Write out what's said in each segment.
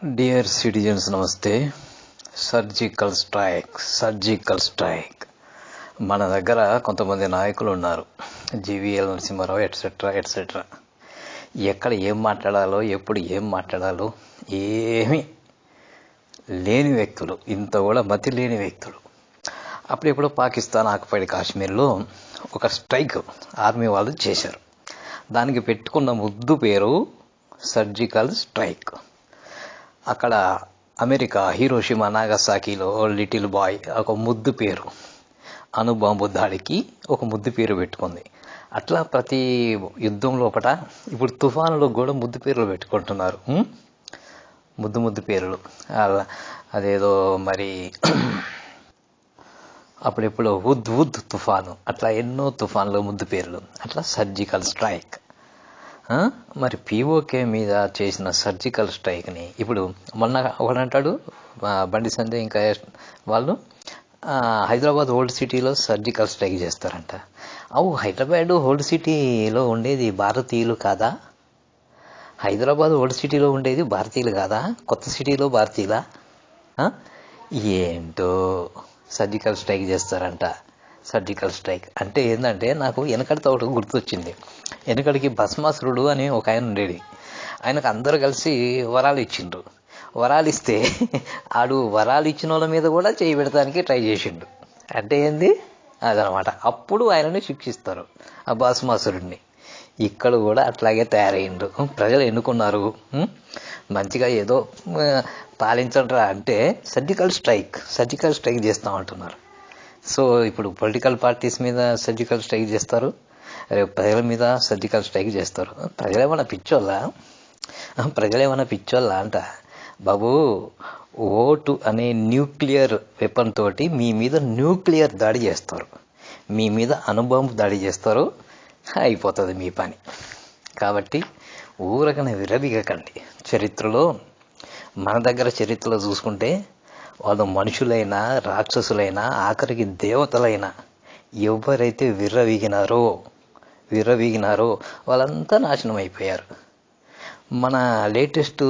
Dear citizens నమస్తే. Surgical strike మన దగ్గర కొంతమంది నాయకులు ఉన్నారు. GVL Narasimharao etcetera etcetera. ఎక్కడ ఏం మాట్లాడాలో, ఎప్పుడు ఏం మాట్లాడాలో ఏమీ లేని వ్యక్తులు, ఇంత కూడా మతి లేని వ్యక్తులు. అప్పుడెప్పుడు పాకిస్తాన్ ఆక్యుపైడ్ కాశ్మీర్లో ఒక స్ట్రైక్ ఆర్మీ వాళ్ళు చేశారు. దానికి పెట్టుకున్న ముద్దు పేరు సర్జికల్ స్ట్రైక్. అక్కడ అమెరికా హీరోషిమా నాగసాకిలో లిటిల్ బాయ్ ఒక ముద్దు పేరు, అణుబాంబు దాడికి ఒక ముద్దు పేరు పెట్టుకుంది. అట్లా ప్రతి యుద్ధం లోపల ఇప్పుడు తుఫానులో కూడా ముద్దు పేర్లు పెట్టుకుంటున్నారు. ముద్దు పేర్లు. అదేదో మరి అప్పుడెప్పుడు ఉద్ తుఫాను, అట్లా ఎన్నో తుఫాన్లు ముద్దు పేర్లు. అట్లా సర్జికల్ స్ట్రైక్. మరి పీఓకే మీద చేసిన సర్జికల్ స్ట్రైక్ని ఇప్పుడు మొన్న ఒకడంటాడు బండి సంజయ్ ఇంకా వాళ్ళు హైదరాబాద్ ఓల్డ్ సిటీలో సర్జికల్ స్ట్రైక్ చేస్తారంట. హైదరాబాద్ ఓల్డ్ సిటీలో ఉండేది భారతీయులు కాదా? హైదరాబాద్ ఓల్డ్ సిటీలో ఉండేది భారతీయులు కాదా? కొత్త సిటీలో భారతీయులా? ఏంటో సర్జికల్ స్ట్రైక్ చేస్తారంట. సర్జికల్ స్ట్రైక్ అంటే ఏంటంటే నాకు వెనకడితో ఒకటి గుర్తొచ్చింది. వెనకడికి భస్మాసురుడు అని ఒక ఆయన ఉండేది. ఆయనకు అందరూ కలిసి వరాలు ఇచ్చిండ్రు. వరాలు ఇస్తే ఆడు వరాలు ఇచ్చిన వాళ్ళ మీద కూడా చేయి పెడతానికి ట్రై చేసిండు. అంటే ఏంది అదనమాట. అప్పుడు ఆయనని శిక్షిస్తారు, ఆ భస్మాసురుడిని. ఇక్కడ కూడా అట్లాగే తయారయ్యిండు. ప్రజలు ఎన్నుకున్నారు, మంచిగా ఏదో పాలించండ్రా అంటే సర్జికల్ స్ట్రైక్ చేస్తామంటున్నారు. సో ఇప్పుడు పొలిటికల్ పార్టీస్ మీద సర్జికల్ స్ట్రైక్ చేస్తారు, రేపు ప్రజల మీద సర్జికల్ స్ట్రైక్ చేస్తారు. ప్రజలేమన్నా పిచ్చోళ్ళ అంట బాబు. ఓటు అనే న్యూక్లియర్ వెపన్ తోటి మీ మీద న్యూక్లియర్ దాడి చేస్తారు, మీ మీద అణుబాంబు దాడి చేస్తారు, అయిపోతుంది మీ పని. కాబట్టి ఊరకనే విరబిగకండి. చరిత్రలో మన దగ్గర చరిత్రలో చూసుకుంటే వాళ్ళు మనుషులైనా రాక్షసులైనా ఆఖరికి దేవతలైనా ఎవరైతే విర్రవీగినారో వాళ్ళంతా నాశనం అయిపోయారు. మన లేటెస్ట్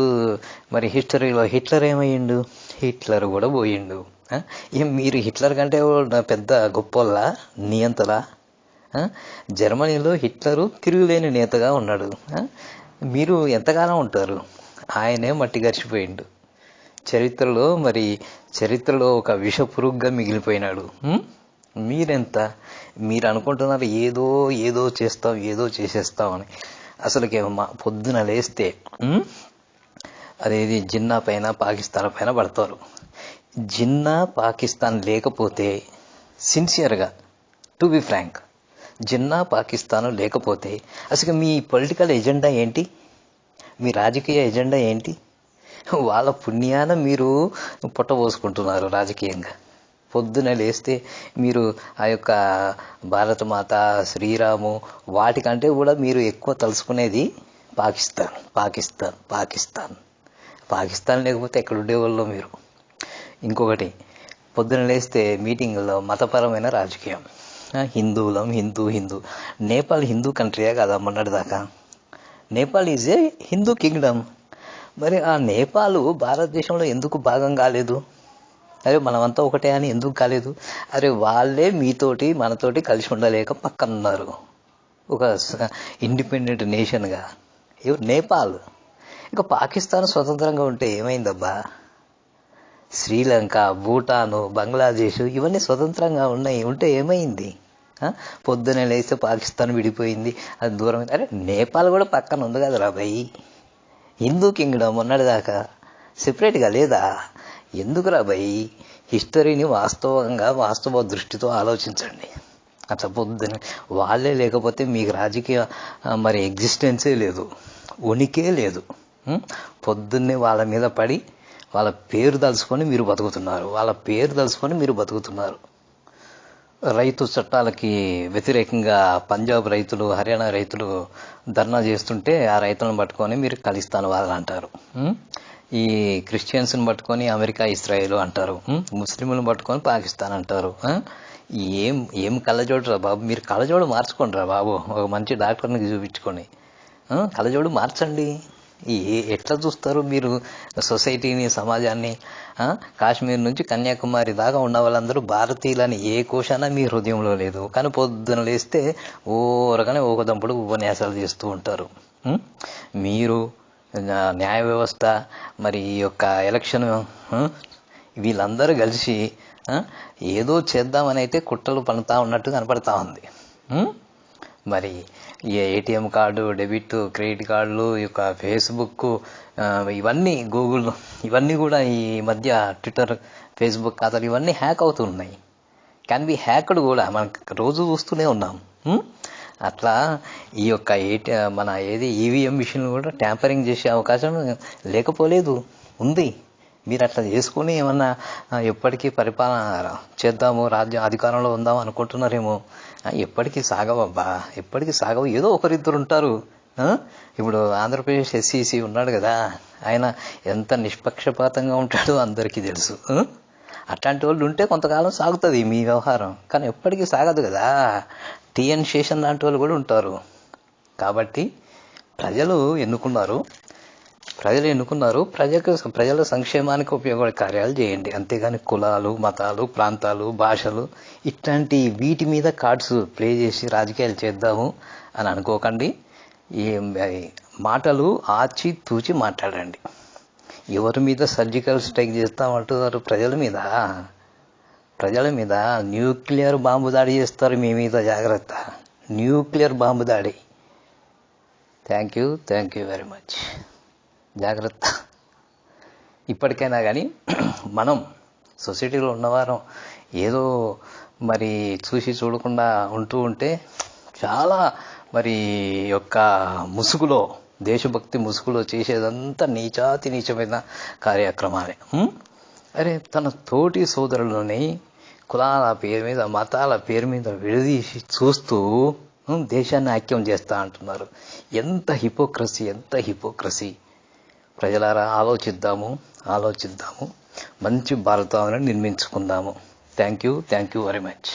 మరి హిస్టరీలో హిట్లర్ ఏమయ్యిండు? హిట్లర్ కూడా పోయిండు. మీరు హిట్లర్ కంటే పెద్ద గొప్పోళ్ళ నియంతలా? జర్మనీలో హిట్లరు తిరుగులేని నేతగా ఉన్నాడు. మీరు ఎంతకాలం ఉంటారు? ఆయనే మట్టి గరిచిపోయిండు. చరిత్రలో ఒక విషపురుగ్గా మిగిలిపోయినాడు. మీరు అనుకుంటున్నారు ఏదో చేసేస్తామని. అసలుకి పొద్దున లేస్తే అదేది జిన్నా పైన పాకిస్తాన్ పైన పడతారు. జిన్నా పాకిస్తాన్ లేకపోతే, సిన్సియర్గా to be frank, Jinnah Pakistan లేకపోతే అసలు మీ పొలిటికల్ ఎజెండా ఏంటి? మీ రాజకీయ ఎజెండా ఏంటి? వాళ్ళ పుణ్యాన మీరు పొట్టబోసుకుంటున్నారు రాజకీయంగా. పొద్దున లేస్తే మీరు ఆ యొక్క భారతమాత, శ్రీరాము వాటికంటే కూడా మీరు ఎక్కువ తలుసుకునేది పాకిస్తాన్ లేకపోతే ఎక్కడ ఉండేవాళ్ళు మీరు? ఇంకొకటి, పొద్దున లేస్తే మీటింగ్లో మతపరమైన రాజకీయం. హిందువులం, హిందూ. నేపాల్ హిందూ కంట్రీయే కదా మొన్నటిదాకా? Nepal is a Hindu Kingdom. మరి ఆ నేపాల్ భారతదేశంలో ఎందుకు భాగం కాలేదు? మనమంతా ఒకటే అని ఎందుకు కాలేదు? వాళ్ళే మనతోటి కలిసి ఉండలేక పక్కన ఉన్నారు, ఒక ఇండిపెండెంట్ నేషన్గా. నేపాల్. ఇంకా పాకిస్తాన్ స్వతంత్రంగా ఉంటే ఏమైందబ్బా? శ్రీలంక, భూటాను, బంగ్లాదేశ్ ఇవన్నీ స్వతంత్రంగా ఉంటే ఏమైంది? పొద్దునే లేస్తే పాకిస్తాన్ విడిపోయింది, అది దూరం. నేపాల్ కూడా పక్కన ఉంది కదరా భయ్. హిందూ కింగ్డమ్ ఉన్నటిదాకా సెపరేట్గా లేదా? ఎందుకురా భయ్? హిస్టరీని వాస్తవ దృష్టితో ఆలోచించండి. అట్లా పొద్దున వాళ్ళే లేకపోతే మీకు రాజకీయ మరి ఎగ్జిస్టెన్సే లేదు, ఉనికే లేదు. పొద్దున్నే వాళ్ళ మీద పడి వాళ్ళ పేరు తలుచుకొని మీరు బతుకుతున్నారు. రైతు చట్టాలకి వ్యతిరేకంగా పంజాబ్ రైతులు, హర్యానా రైతులు ధర్నా చేస్తుంటే ఆ రైతులను పట్టుకొని మీరు ఖలిస్తాన్ వాళ్ళు అంటారు. ఈ క్రిస్టియన్స్ని పట్టుకొని అమెరికా, ఇస్రాయేల్ అంటారు. ముస్లింలను పట్టుకొని పాకిస్తాన్ అంటారు. ఏం కళ్ళజోడురా బాబు? మీరు కళ్ళజోడు మార్చుకోండి రా బాబు. ఒక మంచి డాక్టర్ని చూపించుకోండి, కళ్ళజోడు మార్చండి. ఎట్లా చూస్తారు మీరు సొసైటీని, సమాజాన్ని? కాశ్మీర్ నుంచి కన్యాకుమారి దాకా ఉన్న వాళ్ళందరూ భారతీయులని ఏ కోశాన మీ హృదయంలో లేదు. కానీ పొద్దున లేస్తే ఓరగానే ఒక దంపుడు ఉపన్యాసాలు చేస్తూ ఉంటారు. మీరు న్యాయ వ్యవస్థ, మరి ఈ యొక్క ఎలక్షన్, వీళ్ళందరూ కలిసి ఏదో చేద్దామని అయితే కుట్రలు పన్నుతా ఉన్నట్టు కనపడతా ఉంది. మరి ఈ ఏటీఎం కార్డు, డెబిట్, క్రెడిట్ కార్డులు, ఈ యొక్క ఫేస్బుక్, ఇవన్నీ గూగుల్, ఇవన్నీ కూడా ఈ మధ్య ట్విట్టర్, ఫేస్బుక్ ఖాతాలు ఇవన్నీ హ్యాక్ అవుతున్నాయి. క్యాన్ బి హ్యాక్డ్ కూడా, మనం రోజు చూస్తూనే ఉన్నాం. అట్లా ఈ యొక్క మన ఈవీఎం మిషన్ కూడా ట్యాంపరింగ్ చేసే అవకాశం లేకపోలేదు, ఉంది. మీరు అట్లా చేసుకుని ఏమన్నా ఎప్పటికీ పరిపాలన చేద్దాము, రాజ్యం అధికారంలో ఉందాము అనుకుంటున్నారేమో. ఎప్పటికీ సాగవబ్బా, ఎప్పటికీ సాగవు. ఏదో ఒకరిద్దరు ఉంటారు. ఇప్పుడు ఆంధ్రప్రదేశ్ ఎస్సీసీ ఉన్నాడు కదా, ఆయన ఎంత నిష్పక్షపాతంగా ఉంటాడో అందరికీ తెలుసు. అట్లాంటి వాళ్ళు ఉంటే కొంతకాలం సాగుతుంది మీ వ్యవహారం, కానీ ఎప్పటికీ సాగదు కదా. టీఎన్ శేషన్ లాంటి వాళ్ళు కూడా ఉంటారు. కాబట్టి ప్రజలు ఎన్నుకున్నారు, ప్రజల సంక్షేమానికి ఉపయోగపడే కార్యాలు చేయండి. అంతేగాని కులాలు, మతాలు, ప్రాంతాలు, భాషలు ఇట్లాంటి వీటి మీద కార్డ్స్ ప్లే చేసి రాజకీయాలు చేద్దాము అని అనుకోకండి. ఈ మాటలు ఆచి తూచి మాట్లాడండి. ఎవరి మీద సర్జికల్ స్ట్రైక్ చేస్తామంటున్నారు? ప్రజల మీద న్యూక్లియర్ బాంబు దాడి చేస్తారు మీ మీద, జాగ్రత్త. న్యూక్లియర్ బాంబు దాడి. Thank you very much. జాగ్రత్త. ఇప్పటికైనా కానీ మనం సొసైటీలో ఉన్నవారం ఏదో మరి చూసి చూడకుండా ఉంటే చాలా మరి యొక్క ముసుగులో, దేశభక్తి ముసుగులో చేసేదంతా నీచమైన కార్యక్రమాలే. అరే, తన తోటి సోదరులని కులాల పేరు మీద, మతాల పేరు మీద విడదీసి చూస్తూ దేశాన్ని ఐక్యం చేస్తా అంటున్నారు. ఎంత హిపోక్రసీ. ప్రజలారా, ఆలోచిద్దాము, మంచి భారతాన్ని నిర్మించుకుందాము. Thank you very much.